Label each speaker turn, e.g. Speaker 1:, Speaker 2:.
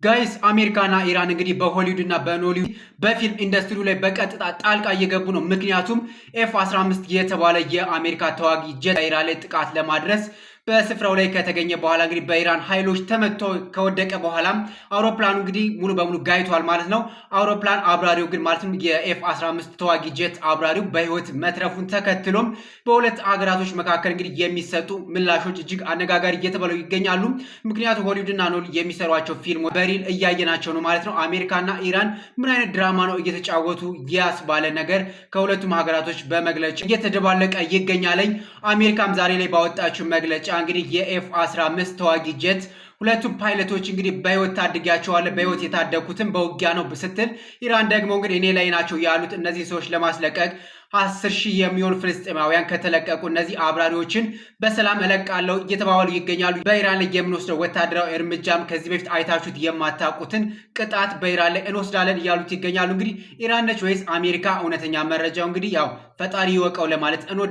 Speaker 1: ጋይስ አሜሪካና ኢራን እንግዲህ በሆሊውድ እና በኖሊውድ በፊልም ኢንዱስትሪው ላይ በቀጥታ ጣልቃ እየገቡ ነው። ምክንያቱም ኤፍ-15 የተባለ የአሜሪካ ተዋጊ ጀት ኢራን ላይ ጥቃት ለማድረስ በስፍራው ላይ ከተገኘ በኋላ እንግዲህ በኢራን ኃይሎች ተመቶ ከወደቀ በኋላም አውሮፕላኑ እንግዲህ ሙሉ በሙሉ ጋይቷል ማለት ነው። አውሮፕላን አብራሪው ግን ማለትም የኤፍ-15 ተዋጊ ጀት አብራሪው በህይወት መትረፉን ተከትሎም በሁለት አገራቶች መካከል እንግዲህ የሚሰጡ ምላሾች እጅግ አነጋጋሪ እየተባሉ ይገኛሉ። ምክንያቱም ሆሊውድና ኖሊውድ የሚሰሯቸው ፊልሞች በሪል እያየናቸው ነው ማለት ነው። አሜሪካና ኢራን ምን አይነት ድራማ ነው እየተጫወቱ ያስባለ ነገር ከሁለቱም ሀገራቶች በመግለጫ እየተደባለቀ ይገኛለኝ። አሜሪካም ዛሬ ላይ ባወጣችው መግለጫ እንግዲህ የኤፍ-15 ተዋጊ ጀት ሁለቱም ፓይለቶች እንግዲህ በህይወት ታድጋቸዋለሁ፣ በህይወት የታደጉትም በውጊያ ነው ስትል፣ ኢራን ደግሞ እንግዲህ እኔ ላይ ናቸው ያሉት እነዚህ ሰዎች ለማስለቀቅ 10,000 የሚሆኑ ፍልስጤማውያን ከተለቀቁ እነዚህ አብራሪዎችን በሰላም እለቃለሁ እየተባባሉ ይገኛሉ። በኢራን ላይ የምንወስደው ወታደራዊ እርምጃም ከዚህ በፊት አይታችሁት የማታውቁትን ቅጣት በኢራን ላይ እንወስዳለን እያሉት ይገኛሉ። እንግዲህ ኢራን ነች ወይስ አሜሪካ? እውነተኛ መረጃው እንግዲህ ያው ፈጣሪ ይወቀው ለማለት እንወዳለን።